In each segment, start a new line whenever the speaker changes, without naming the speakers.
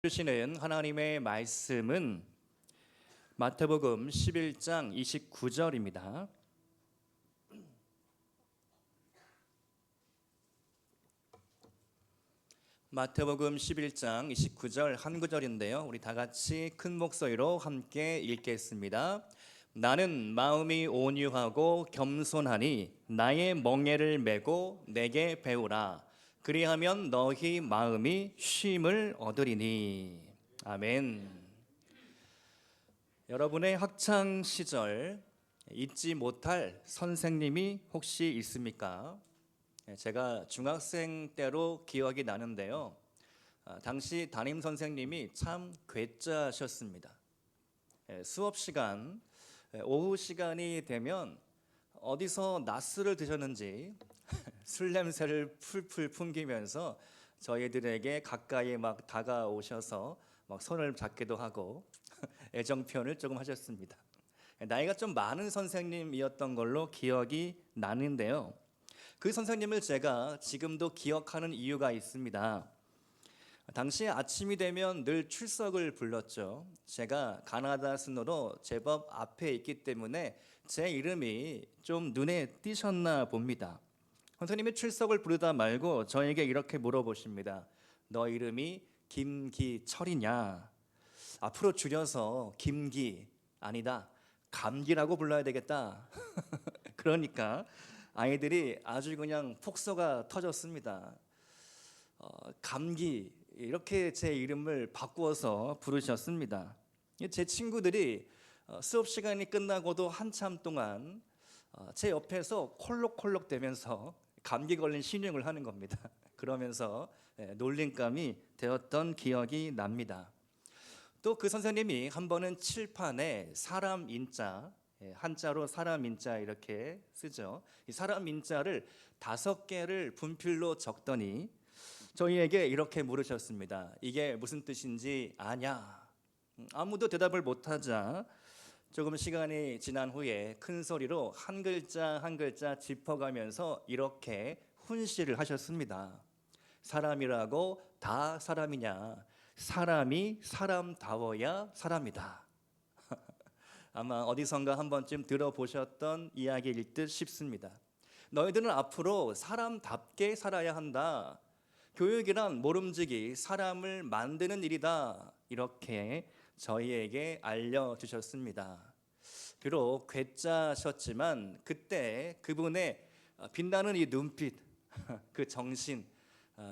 주시는 하나님의 말씀은 마태복음 11장 29절입니다. 마태복음 11장 29절 한 구절인데요. 우리 다 같이 큰 목소리로 함께 읽겠습니다. 나는 마음이 온유하고 겸손하니 나의 멍에를 메고 내게 배우라. 그리하면 너희 마음이 쉼을 얻으리니. 아멘. 여러분의 학창 시절 잊지 못할 선생님이 혹시 있습니까? 제가 중학생 때로 기억이 나는데요. 당시 담임 선생님이 참 괴짜셨습니다. 수업 시간, 오후 시간이 되면 어디서 낮술을 드셨는지 술 냄새를 풀풀 풍기면서 저희들에게 가까이 막 다가오셔서 막 손을 잡기도 하고 애정 표현을 조금 하셨습니다. 나이가 좀 많은 선생님이었던 걸로 기억이 나는데요. 그 선생님을 제가 지금도 기억하는 이유가 있습니다. 당시 아침이 되면 늘 출석을 불렀죠. 제가 가나다 순으로 제법 앞에 있기 때문에 제 이름이 좀 눈에 띄셨나 봅니다. 선생님이 출석을 부르다 말고 저에게 이렇게 물어보십니다. 너 이름이 김기철이냐? 앞으로 줄여서 김기 아니다 감기라고 불러야 되겠다. 그러니까 아이들이 아주 그냥 폭소가 터졌습니다. 감기 이렇게 제 이름을 바꾸어서 부르셨습니다. 제 친구들이 수업 시간이 끝나고도 한참 동안 제 옆에서 콜록콜록 대면서 감기 걸린 신용을 하는 겁니다. 그러면서 놀림감이 되었던 기억이 납니다. 또 그 선생님이 한 번은 칠판에 사람 인자, 한자로 사람 인자 이렇게 쓰죠. 이 사람 인자를 5개를 분필로 적더니 저희에게 이렇게 물으셨습니다. 이게 무슨 뜻인지 아냐? 아무도 대답을 못하자 조금 시간이 지난 후에 큰 소리로 한 글자 한 글자 짚어가면서 이렇게 훈시를 하셨습니다. 사람이라고 다 사람이냐? 사람이 사람다워야 사람이다. 아마 어디선가 한 번쯤 들어보셨던 이야기일 듯 싶습니다. 너희들은 앞으로 사람답게 살아야 한다. 교육이란 모름지기 사람을 만드는 일이다. 이렇게 저희에게 알려주셨습니다. 비록 괴짜셨지만 그때 그분의 빛나는 이 눈빛, 그 정신,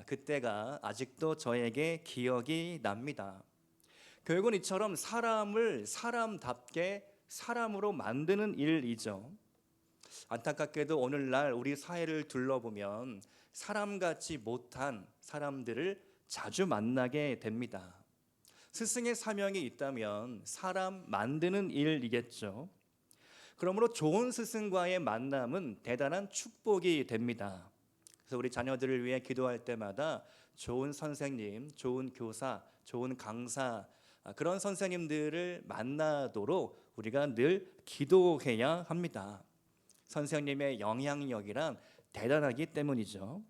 그때가 아직도 저에게 기억이 납니다. 교육은 이처럼 사람을 사람답게 사람으로 만드는 일이죠. 안타깝게도 오늘날 우리 사회를 둘러보면 사람같이 못한 사람들을 자주 만나게 됩니다. 스승의 사명이 있다면 사람 만드는 일이겠죠. 그러므로 좋은 스승과의 만남은 대단한 축복이 됩니다. 그래서 우리 자녀들을 위해 기도할 때마다 좋은 선생님, 좋은 교사, 좋은 강사, 그런 선생님들을 만나도록 우리가 늘 기도해야 합니다. 선생님의 영향력이란 대단하기 때문이죠.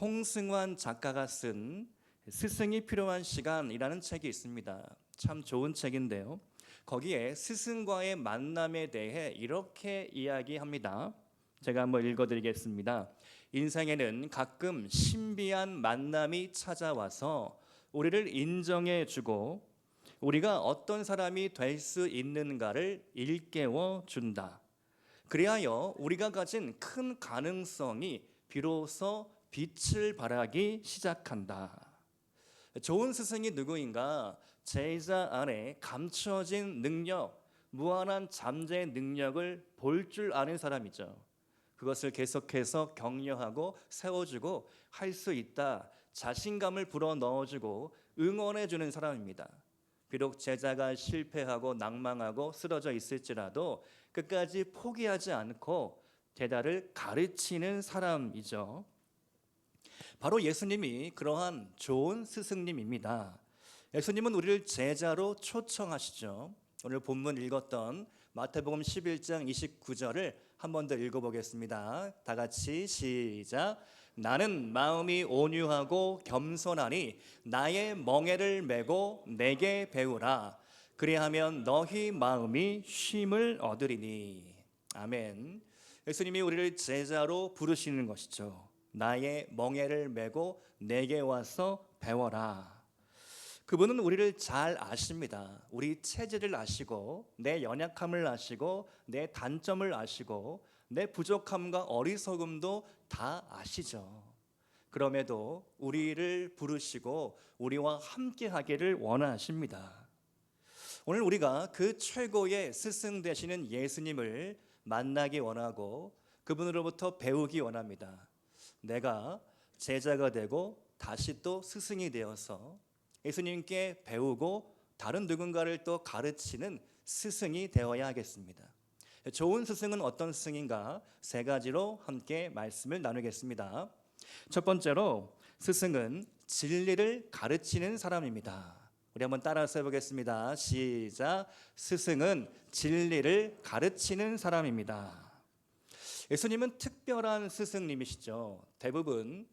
홍승환 작가가 쓴 스승이 필요한 시간이라는 책이 있습니다. 참 좋은 책인데요. 거기에 스승과의 만남에 대해 이렇게 이야기합니다. 제가 한번 읽어드리겠습니다. 인생에는 가끔 신비한 만남이 찾아와서 우리를 인정해주고 우리가 어떤 사람이 될 수 있는가를 일깨워 준다. 그리하여 우리가 가진 큰 가능성이 비로소 빛을 발하기 시작한다. 좋은 스승이 누구인가? 제자 안에 감춰진 능력, 무한한 잠재 능력을 볼 줄 아는 사람이죠. 그것을 계속해서 격려하고 세워주고 할 수 있다. 자신감을 불어넣어주고 응원해주는 사람입니다. 비록 제자가 실패하고 낭망하고 쓰러져 있을지라도 끝까지 포기하지 않고 제자를 가르치는 사람이죠. 바로 예수님이 그러한 좋은 스승님입니다. 예수님은 우리를 제자로 초청하시죠. 오늘 본문 읽었던 마태복음 11장 29절을 한 번 더 읽어보겠습니다. 다 같이 시작. 나는 마음이 온유하고 겸손하니 나의 멍에를 메고 내게 배우라. 그리하면 너희 마음이 쉼을 얻으리니. 아멘. 예수님이 우리를 제자로 부르시는 것이죠. 나의 멍에를 메고 내게 와서 배워라. 그분은 우리를 잘 아십니다. 우리 체질을 아시고 내 연약함을 아시고 내 단점을 아시고 내 부족함과 어리석음도 다 아시죠. 그럼에도 우리를 부르시고 우리와 함께 하기를 원하십니다. 오늘 우리가 그 최고의 스승 되시는 예수님을 만나기 원하고 그분으로부터 배우기 원합니다. 내가 제자가 되고 다시 또 스승이 되어서 예수님께 배우고 다른 누군가를 또 가르치는 스승이 되어야 하겠습니다. 좋은 스승은 어떤 스승인가? 세 가지로 함께 말씀을 나누겠습니다. 첫 번째로 스승은 진리를 가르치는 사람입니다. 우리 한번 따라서 해보겠습니다. 시작. 스승은 진리를 가르치는 사람입니다. 예수님은 특별한 스승님이시죠. 대부분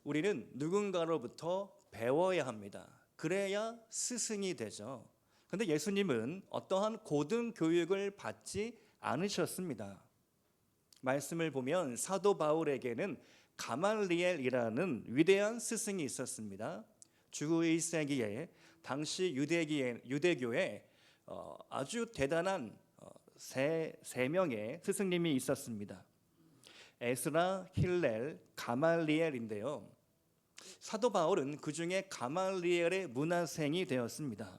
우리는 누군가로부터 배워야 합니다. 그래야 스승이 되죠. 그런데 예수님은 어떠한 고등 교육을 받지 않으셨습니다. 말씀을 보면 사도 바울에게는 가말리엘이라는 위대한 스승이 있었습니다. 주 1세기에 당시 유대교에 아주 대단한 세 명의 스승님이 있었습니다. 에스라, 힐렐, 가말리엘인데요. 사도 바울은 그 중에 가말리엘의 문화생이 되었습니다.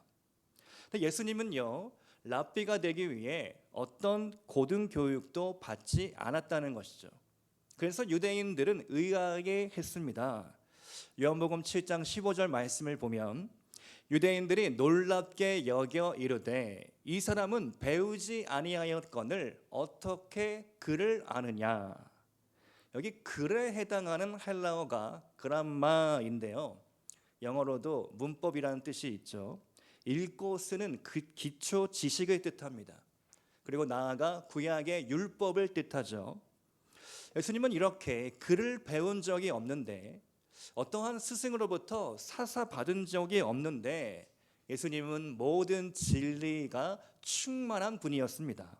예수님은요, 랍비가 되기 위해 어떤 고등교육도 받지 않았다는 것이죠. 그래서 유대인들은 의아해했습니다. 요한복음 7장 15절 말씀을 보면 유대인들이 놀랍게 여겨 이르되 이 사람은 배우지 아니하였거늘 어떻게 글을 아느냐. 여기 글에 해당하는 헬라어가 그람마인데요. 영어로도 문법이라는 뜻이 있죠. 읽고 쓰는 그 기초 지식을 뜻합니다. 그리고 나아가 구약의 율법을 뜻하죠. 예수님은 이렇게 글을 배운 적이 없는데 어떠한 스승으로부터 사사받은 적이 없는데 예수님은 모든 진리가 충만한 분이었습니다.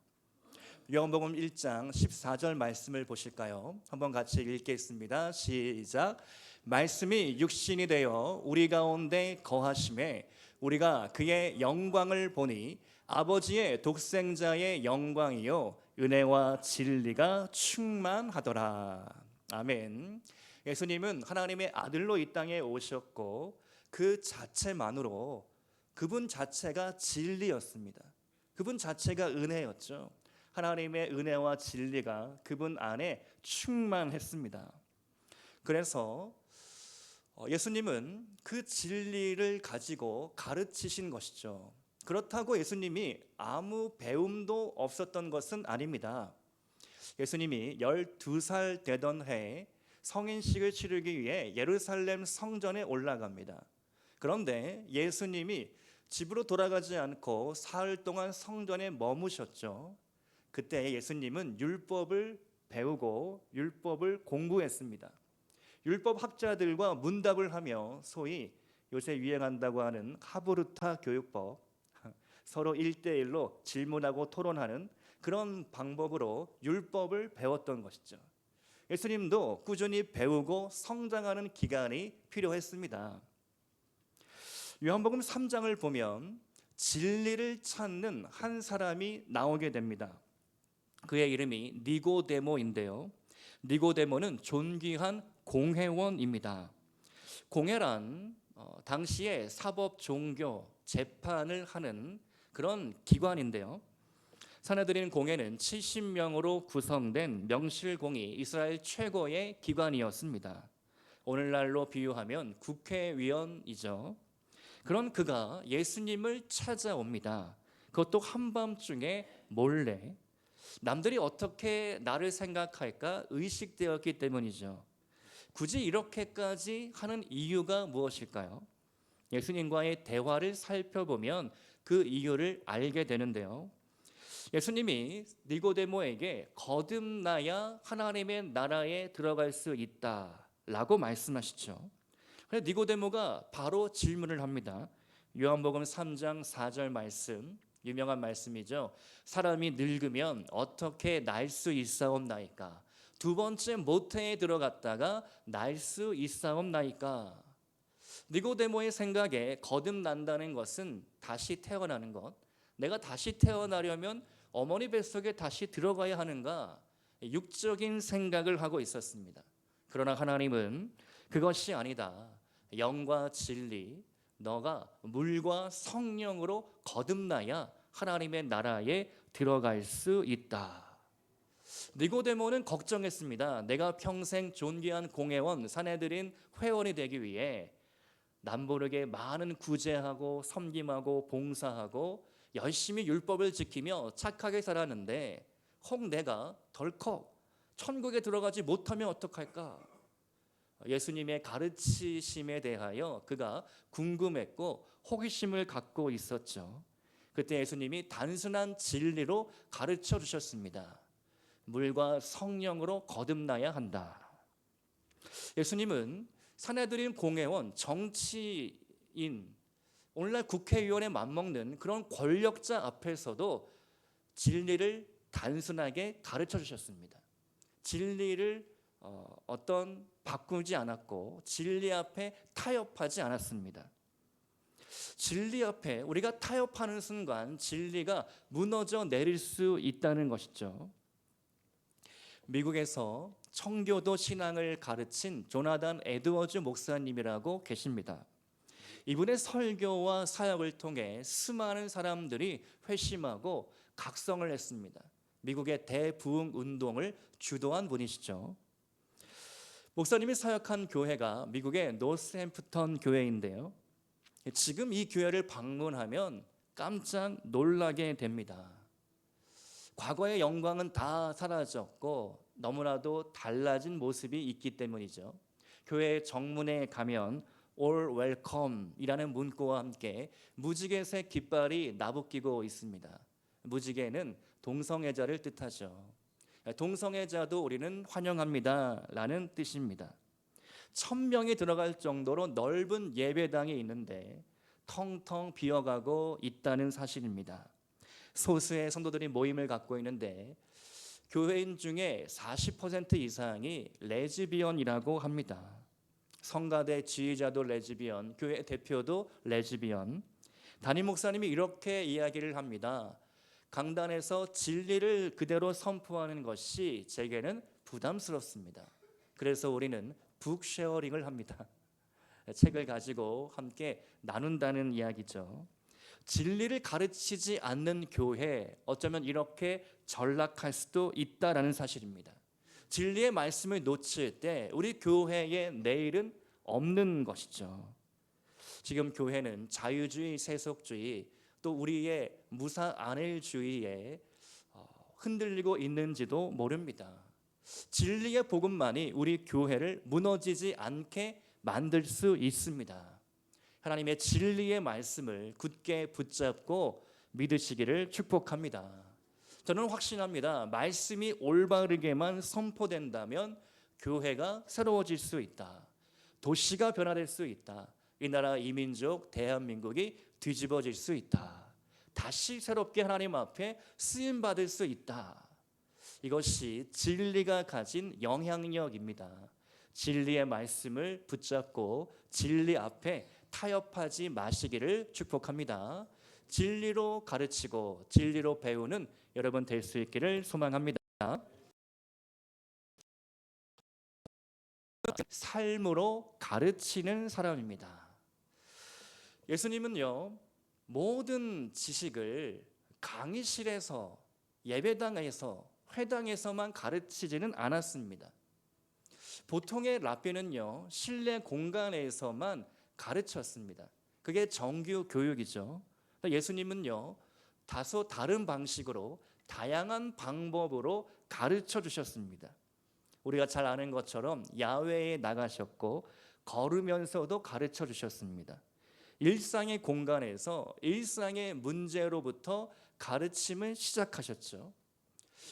요한복음 1장 14절 말씀을 보실까요? 한번 같이 읽겠습니다. 시작. 말씀이 육신이 되어 우리 가운데 거하심에 우리가 그의 영광을 보니 아버지의 독생자의 영광이요 은혜와 진리가 충만하더라. 아멘. 예수님은 하나님의 아들로 이 땅에 오셨고 그 자체만으로 그분 자체가 진리였습니다. 그분 자체가 은혜였죠. 하나님의 은혜와 진리가 그분 안에 충만했습니다. 그래서 예수님은 그 진리를 가지고 가르치신 것이죠. 그렇다고 예수님이 아무 배움도 없었던 것은 아닙니다. 예수님이 12살 되던 해에 성인식을 치르기 위해 예루살렘 성전에 올라갑니다. 그런데 예수님이 집으로 돌아가지 않고 사흘 동안 성전에 머무셨죠. 그때 예수님은 율법을 배우고 율법을 공부했습니다. 율법 학자들과 문답을 하며 소위 요새 유행한다고 하는 하브루타 교육법, 서로 1대1로 질문하고 토론하는 그런 방법으로 율법을 배웠던 것이죠. 예수님도 꾸준히 배우고 성장하는 기간이 필요했습니다. 요한복음 3장을 보면 진리를 찾는 한 사람이 나오게 됩니다. 그의 이름이 니고데모인데요. 니고데모는 존귀한 공회원입니다. 공회란 당시에 사법, 종교, 재판을 하는 그런 기관인데요. 사내들인 공회는 70명으로 구성된 명실공히 이스라엘 최고의 기관이었습니다. 오늘날로 비유하면 국회의원이죠. 그런 그가 예수님을 찾아옵니다. 그것도 한밤중에 몰래. 남들이 어떻게 나를 생각할까 의식되었기 때문이죠. 굳이 이렇게까지 하는 이유가 무엇일까요? 예수님과의 대화를 살펴보면 그 이유를 알게 되는데요. 예수님이 니고데모에게 거듭나야 하나님의 나라에 들어갈 수 있다
라고 말씀하시죠. 그래서 니고데모가 바로 질문을 합니다. 요한복음 3장 4절 말씀, 유명한 말씀이죠. 사람이 늙으면 어떻게 날 수 있사옵나이까? 두 번째 모태에 들어갔다가 날 수 있사옵나이까? 니고데모의 생각에 거듭난다는 것은 다시 태어나는 것. 내가 다시 태어나려면 어머니 뱃속에 다시 들어가야 하는가? 육적인 생각을 하고 있었습니다. 그러나 하나님은 그것이 아니다. 영과 진리, 너가 물과 성령으로 거듭나야 하나님의 나라에 들어갈 수 있다. 니고데모는 걱정했습니다. 내가 평생 존귀한 공회원 사내들인 회원이 되기 위해 남모르게 많은 구제하고 섬김하고 봉사하고 열심히 율법을 지키며 착하게 살았는데 혹 내가 덜컥 천국에 들어가지 못하면 어떡할까? 예수님의 가르치심에 대하여 그가 궁금했고 호기심을 갖고 있었죠. 그때 예수님이 단순한 진리로 가르쳐 주셨습니다. 물과 성령으로 거듭나야 한다. 예수님은 사내들인 공회원, 정치인, 오늘날 국회의원에 맞먹는 그런 권력자 앞에서도 진리를 단순하게 가르쳐 주셨습니다. 진리를 어떤 바꾸지 않았고 진리 앞에 타협하지 않았습니다. 진리 앞에 우리가 타협하는 순간 진리가 무너져 내릴 수 있다는 것이죠. 미국에서 청교도 신앙을 가르친 조나단 에드워즈 목사님이라고 계십니다. 이분의 설교와 사역을 통해 수많은 사람들이 회심하고 각성을 했습니다. 미국의 대부흥 운동을 주도한 분이시죠. 목사님이 사역한 교회가 미국의 노스햄프턴 교회인데요. 지금 이 교회를 방문하면 깜짝 놀라게 됩니다. 과거의 영광은 다 사라졌고 너무나도 달라진 모습이 있기 때문이죠. 교회 정문에 가면 All Welcome 이라는 문구와 함께 무지개색 깃발이 나부끼고 있습니다. 무지개는 동성애자를 뜻하죠. 동성애자도 우리는 환영합니다 라는 뜻입니다. 1000명이 들어갈 정도로 넓은 예배당이 있는데 텅텅 비어가고 있다는 사실입니다. 소수의 성도들이 모임을 갖고 있는데 교회인 중에 40% 이상이 레즈비언이라고 합니다. 성가대 지휘자도 레즈비언, 교회 대표도 레즈비언. 담임 목사님이 이렇게 이야기를 합니다. 강단에서 진리를 그대로 선포하는 것이 제게는 부담스럽습니다. 그래서 우리는 북쉐어링을 합니다. 책을 가지고 함께 나눈다는 이야기죠. 진리를 가르치지 않는 교회, 어쩌면 이렇게 전락할 수도 있다라는 사실입니다. 진리의 말씀을 놓칠 때 우리 교회의 내일은 없는 것이죠. 지금 교회는 자유주의, 세속주의, 또 우리의 무사 안일주의에 흔들리고 있는지도 모릅니다. 진리의 복음만이 우리 교회를 무너지지 않게 만들 수 있습니다. 하나님의 진리의 말씀을 굳게 붙잡고 믿으시기를 축복합니다. 저는 확신합니다. 말씀이 올바르게만 선포된다면 교회가 새로워질 수 있다. 도시가 변화될 수 있다. 이 나라 이 민족 대한민국이 뒤집어질 수 있다. 다시 새롭게 하나님 앞에 쓰임받을 수 있다. 이것이 진리가 가진 영향력입니다. 진리의 말씀을 붙잡고 진리 앞에 타협하지 마시기를 축복합니다. 진리로 가르치고 진리로 배우는 여러분 될 수 있기를 소망합니다. 삶으로 가르치는 사람입니다. 예수님은요, 모든 지식을 강의실에서, 예배당에서, 회당에서만 가르치지는 않았습니다. 보통의 랍비는요, 실내 공간에서만 가르쳤습니다. 그게 정규 교육이죠. 예수님은요, 다소 다른 방식으로 다양한 방법으로 가르쳐 주셨습니다. 우리가 잘 아는 것처럼 야외에 나가셨고 걸으면서도 가르쳐 주셨습니다. 일상의 공간에서 일상의 문제로부터 가르침을 시작하셨죠.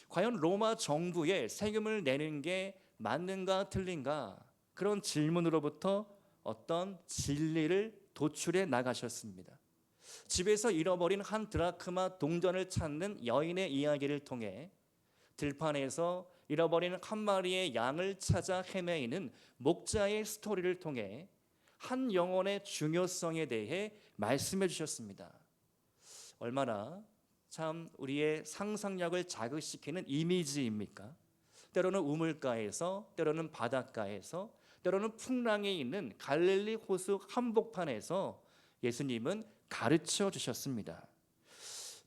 과연 로마 정부에 세금을 내는 게 맞는가 틀린가? 그런 질문으로부터 어떤 진리를 도출해 나가셨습니다. 집에서 잃어버린 한 드라크마 동전을 찾는 여인의 이야기를 통해 들판에서 잃어버린 한 마리의 양을 찾아 헤매이는 목자의 스토리를 통해 한 영혼의 중요성에 대해 말씀해 주셨습니다. 얼마나 참 우리의 상상력을 자극시키는 이미지입니까? 때로는 우물가에서, 때로는 바닷가에서, 때로는 풍랑이 있는 갈릴리 호수 한복판에서 예수님은 가르쳐 주셨습니다.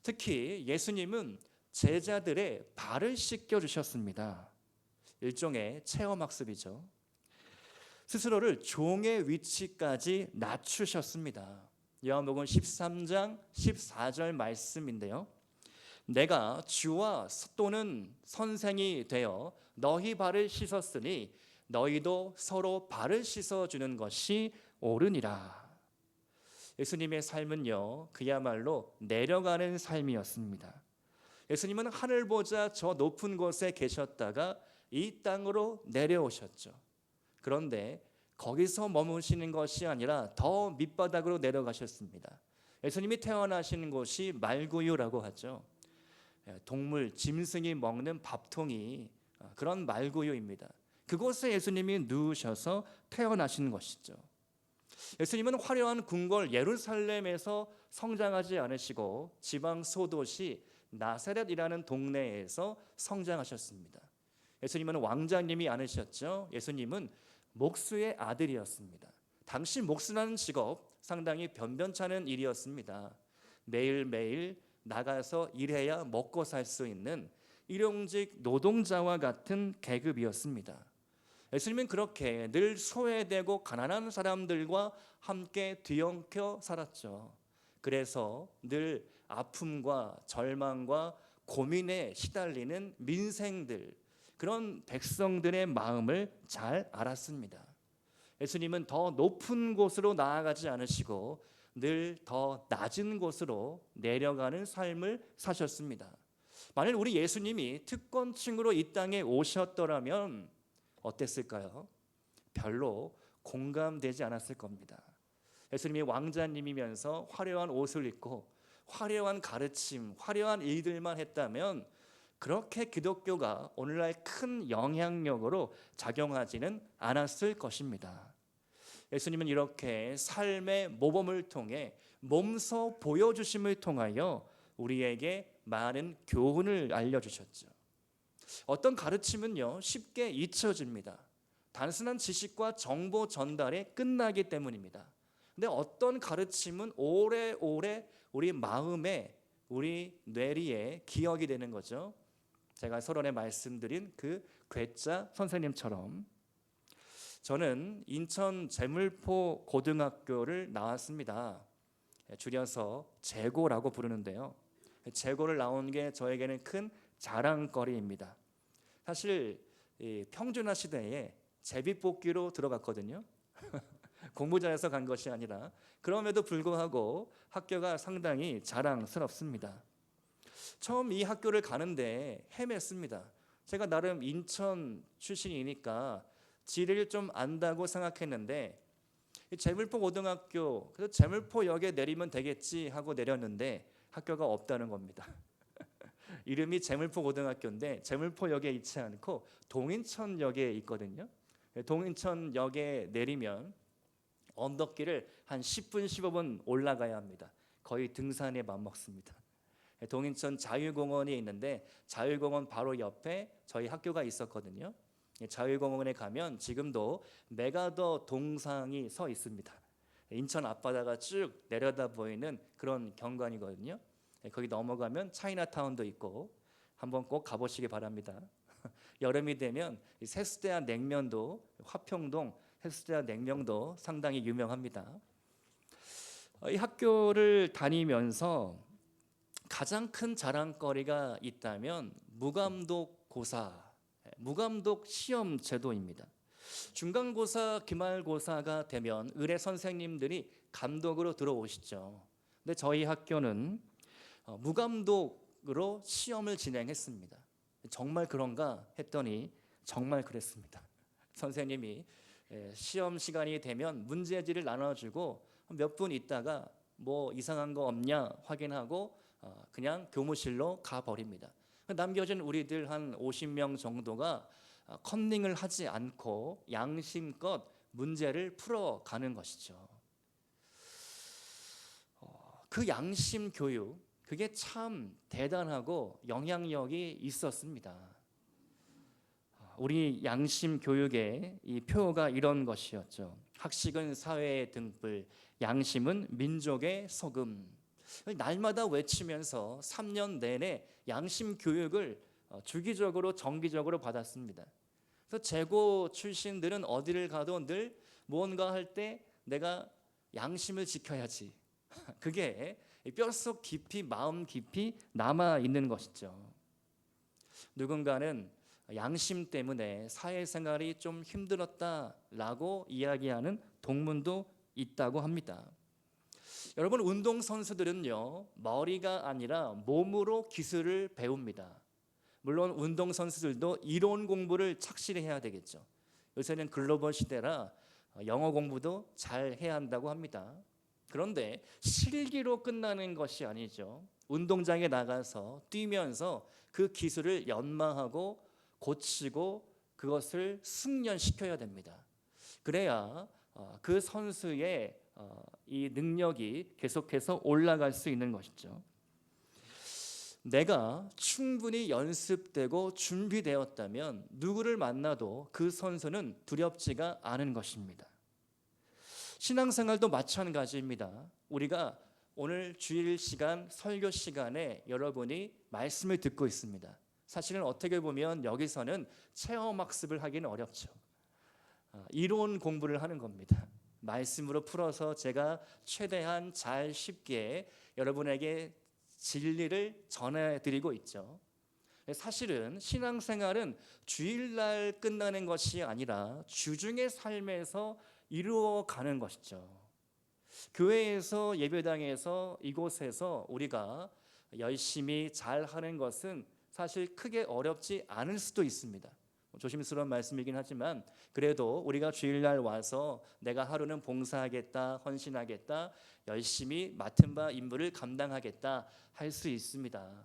특히 예수님은 제자들의 발을 씻겨 주셨습니다. 일종의 체험학습이죠. 스스로를 종의 위치까지 낮추셨습니다. 요한복음 13장 14절 말씀인데요. 내가 주와 또는 선생이 되어 너희 발을 씻었으니 너희도 서로 발을 씻어주는 것이 옳으니라. 예수님의 삶은요, 그야말로 내려가는 삶이었습니다. 예수님은 하늘보다 저 높은 곳에 계셨다가 이 땅으로 내려오셨죠. 그런데 거기서 머무시는 것이 아니라 더 밑바닥으로 내려가셨습니다. 예수님이 태어나시는 곳이 말구유라고 하죠. 동물, 짐승이 먹는 밥통이 그런 말구유입니다. 그곳에 예수님이 누우셔서 태어나신 것이죠. 예수님은 화려한 궁궐 예루살렘에서 성장하지 않으시고 지방 소도시 나사렛이라는 동네에서 성장하셨습니다. 예수님은 왕자님이 아니셨죠. 예수님은 목수의 아들이었습니다. 당시 목수라는 직업 상당히 변변찮은 일이었습니다. 매일매일 나가서 일해야 먹고 살 수 있는 일용직 노동자와 같은 계급이었습니다. 예수님은 그렇게 늘 소외되고 가난한 사람들과 함께 뒤엉켜 살았죠. 그래서 늘 아픔과 절망과 고민에 시달리는 민생들, 그런 백성들의 마음을 잘 알았습니다. 예수님은 더 높은 곳으로 나아가지 않으시고 늘 더 낮은 곳으로 내려가는 삶을 사셨습니다. 만일 우리 예수님이 특권층으로 이 땅에 오셨더라면 어땠을까요? 별로 공감되지 않았을 겁니다. 예수님이 왕자님이면서 화려한 옷을 입고 화려한 가르침, 화려한 일들만 했다면 그렇게 기독교가 오늘날 큰 영향력으로 작용하지는 않았을 것입니다. 예수님은 이렇게 삶의 모범을 통해 몸소 보여주심을 통하여 우리에게 많은 교훈을 알려주셨죠. 어떤 가르침은요 쉽게 잊혀집니다. 단순한 지식과 정보 전달에 끝나기 때문입니다. 근데 어떤 가르침은 오래오래 우리 마음에, 우리 뇌리에 기억이 되는 거죠. 제가 서론에 말씀드린 그 괴짜 선생님처럼 저는 인천 제물포 고등학교를 나왔습니다. 줄여서 제고라고 부르는데요. 제고를 나온 게 저에게는 큰 자랑거리입니다. 사실 평준화 시대에 제비뽑기로 들어갔거든요. 공부 잘해서 간 것이 아니라 그럼에도 불구하고 학교가 상당히 자랑스럽습니다. 처음 이 학교를 가는데 헤맸습니다. 제가 나름 인천 출신이니까 지리를 좀 안다고 생각했는데 제물포 고등학교, 그래서 제물포역에 내리면 되겠지 하고 내렸는데 학교가 없다는 겁니다. 이름이 제물포 고등학교인데 제물포역에 있지 않고 동인천역에 있거든요. 동인천역에 내리면 언덕길을 한 10분 15분 올라가야 합니다. 거의 등산에 맞먹습니다. 동인천 자유공원이 있는데 자유공원 바로 옆에 저희 학교가 있었거든요. 자유공원에 가면 지금도 메가더 동상이 서 있습니다. 인천 앞바다가 쭉 내려다 보이는 그런 경관이거든요. 거기 넘어가면 차이나타운도 있고 한번 꼭 가보시기 바랍니다. 여름이 되면 세수대야 냉면도, 화평동 세수대야 냉면도 상당히 유명합니다. 이 학교를 다니면서 가장 큰 자랑거리가 있다면 무감독 고사, 무감독 시험 제도입니다. 중간고사, 기말고사가 되면 의례 선생님들이 감독으로 들어오시죠. 근데 저희 학교는 무감독으로 시험을 진행했습니다. 정말 그런가 했더니 정말 그랬습니다. 선생님이 시험 시간이 되면 문제지를 나눠주고 몇 분 있다가 뭐 이상한 거 없냐 확인하고 그냥 교무실로 가버립니다. 남겨진 우리들 한 50명 정도가 컨닝을 하지 않고 양심껏 문제를 풀어가는 것이죠. 그 양심 교육, 그게 참 대단하고 영향력이 있었습니다. 우리 양심 교육의 이 표어가 이런 것이었죠. 학식은 사회의 등불, 양심은 민족의 소금. 날마다 외치면서 3년 내내 양심 교육을 주기적으로 정기적으로 받았습니다. 그래서 재고 출신들은 어디를 가도 늘 무언가 할 때 내가 양심을 지켜야지. 그게 뼛속 깊이 마음 깊이 남아 있는 것이죠. 누군가는 양심 때문에 사회생활이 좀 힘들었다라고 이야기하는 동문도 있다고 합니다. 여러분, 운동선수들은요, 머리가 아니라 몸으로 기술을 배웁니다. 물론 운동선수들도 이론 공부를 착실히 해야 되겠죠. 요새는 글로벌 시대라 영어 공부도 잘 해야 한다고 합니다. 그런데 실기로 끝나는 것이 아니죠. 운동장에 나가서 뛰면서 그 기술을 연마하고 고치고 그것을 숙련시켜야 됩니다. 그래야 그 선수의 이 능력이 계속해서 올라갈 수 있는 것이죠. 내가 충분히 연습되고 준비되었다면 누구를 만나도 그 선수는 두렵지가 않은 것입니다. 신앙생활도 마찬가지입니다. 우리가 오늘 주일 시간 설교 시간에 여러분이 말씀을 듣고 있습니다. 사실은 어떻게 보면 여기서는 체험학습을 하기는 어렵죠. 이론 공부를 하는 겁니다. 말씀으로 풀어서 제가 최대한 잘 쉽게 여러분에게 진리를 전해드리고 있죠. 사실은 신앙생활은 주일날 끝나는 것이 아니라 주중의 삶에서 이루어가는 것이죠. 교회에서, 예배당에서, 이곳에서 우리가 열심히 잘하는 것은 사실 크게 어렵지 않을 수도 있습니다. 조심스러운 말씀이긴 하지만 그래도 우리가 주일날 와서 내가 하루는 봉사하겠다, 헌신하겠다, 열심히 맡은 바 임무를 감당하겠다 할 수 있습니다.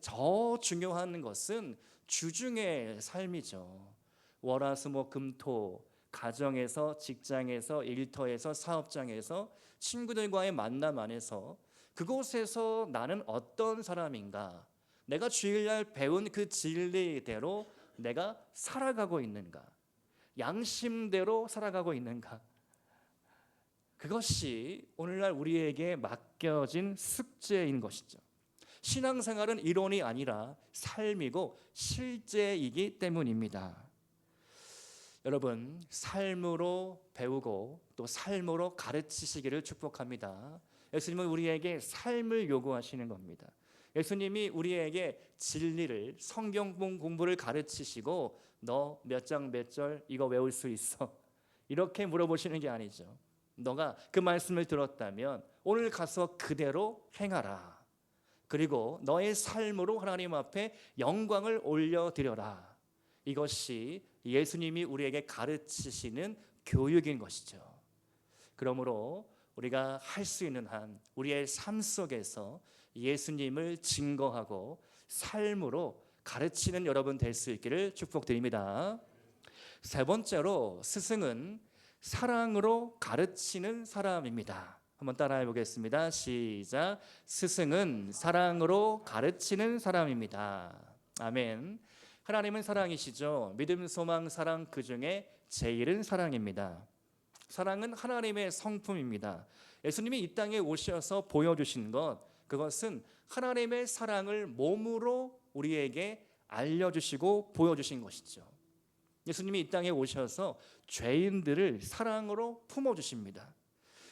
더 중요한 것은 주중의 삶이죠. 월화수목금토, 가정에서, 직장에서, 일터에서, 사업장에서, 친구들과의 만남 안에서 그곳에서 나는 어떤 사람인가, 내가 주일날 배운 그 진리대로 내가 살아가고 있는가, 양심대로 살아가고 있는가, 그것이 오늘날 우리에게 맡겨진 숙제인 것이죠. 신앙생활은 이론이 아니라 삶이고 실제이기 때문입니다. 여러분, 삶으로 배우고 또 삶으로 가르치시기를 축복합니다. 예수님은 우리에게 삶을 요구하시는 겁니다. 예수님이 우리에게 진리를, 성경 공부를 가르치시고 너 몇 장 몇 절 이거 외울 수 있어? 이렇게 물어보시는 게 아니죠. 너가 그 말씀을 들었다면 오늘 가서 그대로 행하라. 그리고 너의 삶으로 하나님 앞에 영광을 올려드려라. 이것이 예수님이 우리에게 가르치시는 교육인 것이죠. 그러므로 우리가 할 수 있는 한 우리의 삶 속에서 예수님을 증거하고 삶으로 가르치는 여러분 될 수 있기를 축복드립니다. 세 번째로, 스승은 사랑으로 가르치는 사람입니다. 한번 따라해 보겠습니다. 시작. 스승은 사랑으로 가르치는 사람입니다. 아멘. 하나님은 사랑이시죠. 믿음, 소망, 사랑, 그 중에 제일은 사랑입니다. 사랑은 하나님의 성품입니다. 예수님이 이 땅에 오셔서 보여주신 것, 그것은 하나님의 사랑을 몸으로 우리에게 알려주시고 보여주신 것이죠. 예수님이 이 땅에 오셔서 죄인들을 사랑으로 품어주십니다.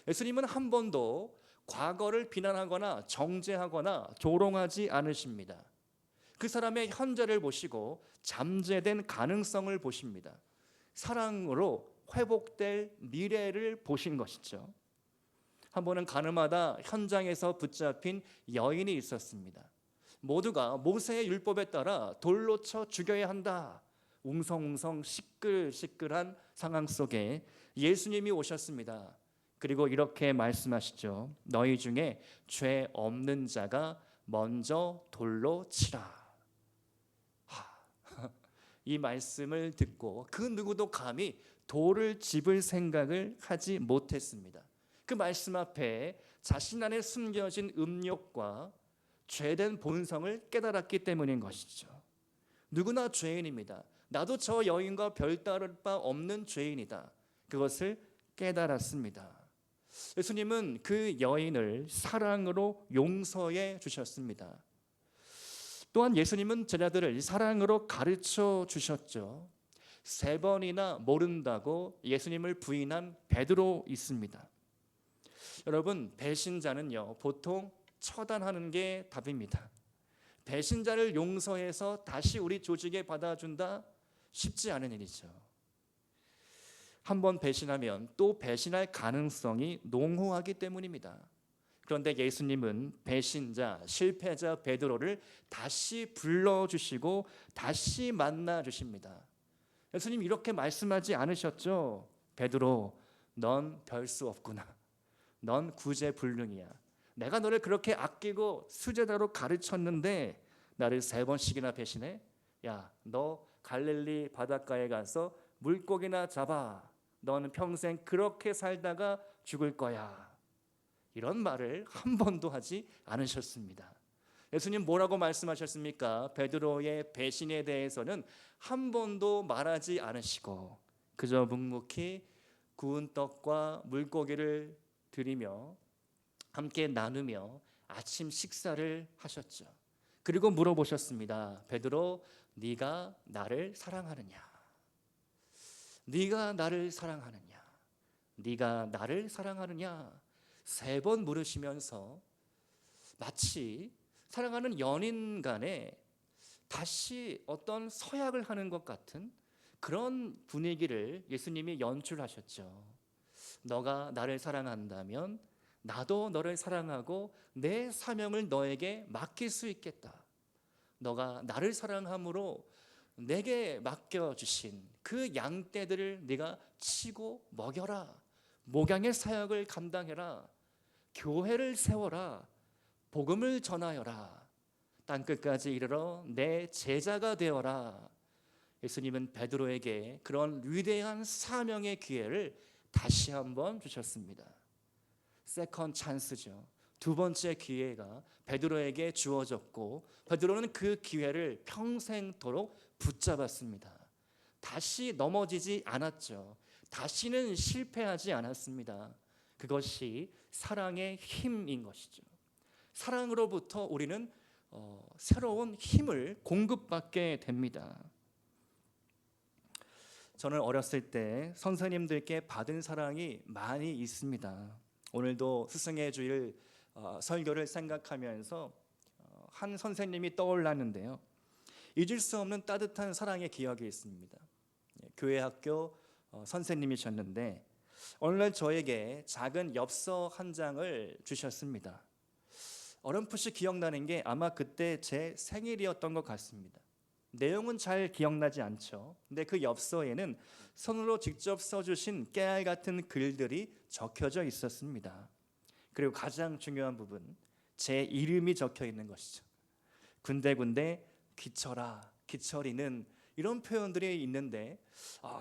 예수님은 한 번도 과거를 비난하거나 정죄하거나 조롱하지 않으십니다. 그 사람의 현재를 보시고 잠재된 가능성을 보십니다. 사랑으로 회복될 미래를 보신 것이죠. 한 번은 가늠하다 현장에서 붙잡힌 여인이 있었습니다. 모두가 모세의 율법에 따라 돌로 쳐 죽여야 한다, 웅성웅성 시끌시끌한 상황 속에 예수님이 오셨습니다. 그리고 이렇게 말씀하시죠. 너희 중에 죄 없는 자가 먼저 돌로 치라. 이 말씀을 듣고 그 누구도 감히 돌을 집을 생각을 하지 못했습니다. 그 말씀 앞에 자신 안에 숨겨진 음욕과 죄된 본성을 깨달았기 때문인 것이죠. 누구나 죄인입니다. 나도 저 여인과 별다를 바 없는 죄인이다. 그것을 깨달았습니다. 예수님은 그 여인을 사랑으로 용서해 주셨습니다. 또한 예수님은 제자들을 사랑으로 가르쳐 주셨죠. 3번이나 모른다고 예수님을 부인한 베드로 있습니다. 여러분, 배신자는요, 보통 처단하는 게 답입니다. 배신자를 용서해서 다시 우리 조직에 받아준다? 쉽지 않은 일이죠. 한번 배신하면 또 배신할 가능성이 농후하기 때문입니다. 그런데 예수님은 배신자, 실패자 베드로를 다시 불러주시고 다시 만나주십니다. 예수님 이렇게 말씀하지 않으셨죠? 베드로, 넌 별 수 없구나. 넌 구제불능이야. 내가 너를 그렇게 아끼고 수제자로 가르쳤는데 나를 3번씩이나 배신해? 야, 너 갈릴리 바닷가에 가서 물고기나 잡아. 너는 평생 그렇게 살다가 죽을 거야. 이런 말을 한 번도 하지 않으셨습니다. 예수님 뭐라고 말씀하셨습니까? 베드로의 배신에 대해서는 한 번도 말하지 않으시고 그저 묵묵히 구운 떡과 물고기를 드리며 함께 나누며 아침 식사를 하셨죠. 그리고 물어보셨습니다. 베드로, 네가 나를 사랑하느냐? 네가 나를 사랑하느냐? 네가 나를 사랑하느냐? 3번 물으시면서 마치 사랑하는 연인 간에 다시 어떤 서약을 하는 것 같은 그런 분위기를 예수님이 연출하셨죠. 너가 나를 사랑한다면 나도 너를 사랑하고 내 사명을 너에게 맡길 수 있겠다. 너가 나를 사랑함으로 내게 맡겨주신 그 양떼들을 네가 치고 먹여라. 목양의 사역을 감당해라. 교회를 세워라. 복음을 전하여라. 땅끝까지 이르러 내 제자가 되어라. 예수님은 베드로에게 그런 위대한 사명의 기회를 다시 한번 주셨습니다. 세컨 찬스죠. 2번째 기회가 베드로에게 주어졌고 베드로는 그 기회를 평생토록 붙잡았습니다. 다시 넘어지지 않았죠. 다시는 실패하지 않았습니다. 그것이 사랑의 힘인 것이죠. 사랑으로부터 우리는 새로운 힘을 공급받게 됩니다. 저는 어렸을 때 선생님들께 받은 사랑이 많이 있습니다. 오늘도 스승의 주일 설교를 생각하면서 한 선생님이 떠올랐는데요. 잊을 수 없는 따뜻한 사랑의 기억이 있습니다. 교회 학교 선생님이셨는데 어느 날 저에게 작은 엽서 한 장을 주셨습니다. 어렴풋이 기억나는 게 아마 그때 제 생일이었던 것 같습니다. 내용은 잘 기억나지 않죠. 근데 그 엽서에는 손으로 직접 써주신 깨알 같은 글들이 적혀져 있었습니다. 그리고 가장 중요한 부분, 제 이름이 적혀 있는 것이죠. 군데군데 기철아, 기철이는 이런 표현들이 있는데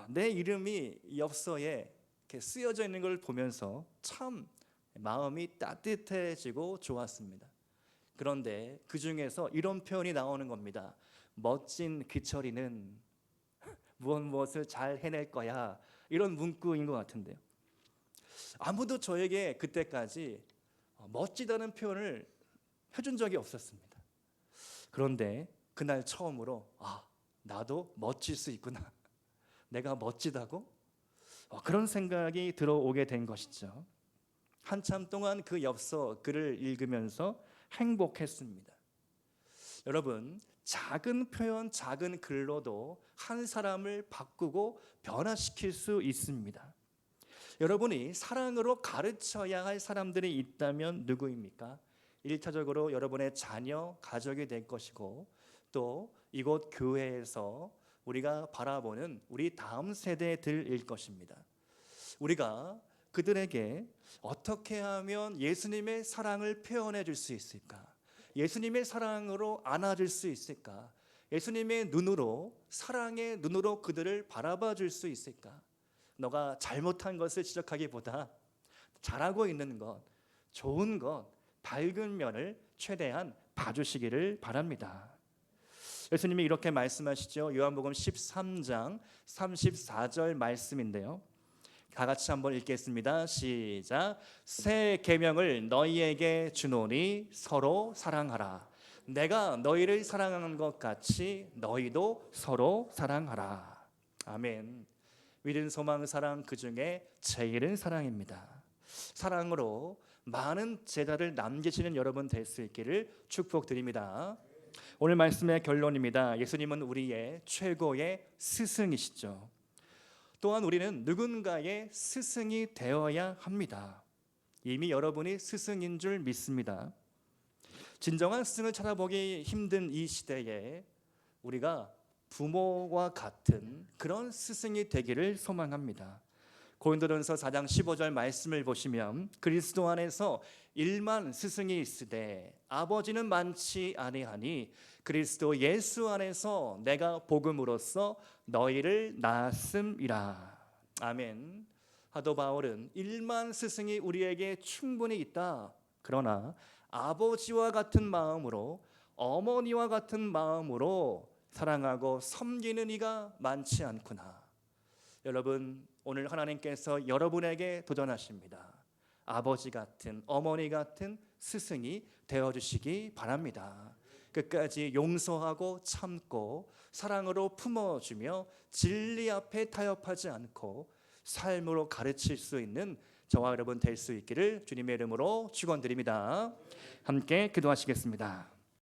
내 이름이 엽서에 이렇게 쓰여져 있는 걸 보면서 참 마음이 따뜻해지고 좋았습니다. 그런데 그 중에서 이런 표현이 나오는 겁니다. 멋진 기철이는 무엇을 잘 해낼 거야. 이런 문구인 것 같은데요. 아무도 저에게 그때까지 멋지다는 표현을 해준 적이 없었습니다. 그런데 그날 처음으로 나도 멋질 수 있구나. 내가 멋지다고? 그런 생각이 들어오게 된 것이죠. 한참 동안 그 엽서 글을 읽으면서 행복했습니다. 여러분, 작은 표현, 작은 글로도 한 사람을 바꾸고 변화시킬 수 있습니다. 여러분이 사랑으로 가르쳐야 할 사람들이 있다면 누구입니까? 1차적으로 여러분의 자녀, 가족이 될 것이고 또 이곳 교회에서 우리가 바라보는 우리 다음 세대들일 것입니다. 우리가 그들에게 어떻게 하면 예수님의 사랑을 표현해 줄 수 있을까? 예수님의 사랑으로 안아줄 수 있을까? 예수님의 눈으로, 사랑의 눈으로 그들을 바라봐 줄 수 있을까? 너가 잘못한 것을 지적하기보다 잘하고 있는 것, 좋은 것, 밝은 면을 최대한 봐주시기를 바랍니다. 예수님이 이렇게 말씀하시죠. 요한복음 13장 34절 말씀인데요. 다 같이 한번 읽겠습니다. 시작. 새 계명을 너희에게 주노니 서로 사랑하라. 내가 너희를 사랑하는 것 같이 너희도 서로 사랑하라. 아멘. 믿음, 소망, 사랑, 그 중에 제일은 사랑입니다. 사랑으로 많은 제자를 남기시는 여러분 될 수 있기를 축복드립니다. 오늘 말씀의 결론입니다. 예수님은 우리의 최고의 스승이시죠. 또한 우리는 누군가의 스승이 되어야 합니다. 이미 여러분이 스승인 줄 믿습니다. 진정한 스승을 찾아보기 힘든 이 시대에 우리가 부모와 같은 그런 스승이 되기를 소망합니다. 고린도전서 4장 15절 말씀을 보시면 그리스도 안에서 일만 스승이 있으되 아버지는 많지 아니하니 그리스도 예수 안에서 내가 복음으로써 너희를 낳았음이라. 아멘. 사도 바울은 일만 스승이 우리에게 충분히 있다. 그러나 아버지와 같은 마음으로, 어머니와 같은 마음으로 사랑하고 섬기는 이가 많지 않구나. 여러분, 오늘 하나님께서 여러분에게 도전하십니다. 아버지 같은, 어머니 같은 스승이 되어주시기 바랍니다. 끝까지 용서하고 참고 사랑으로 품어주며 진리 앞에 타협하지 않고 삶으로 가르칠 수 있는 저와 여러분 될 수 있기를 주님의 이름으로 축원드립니다. 함께 기도하시겠습니다.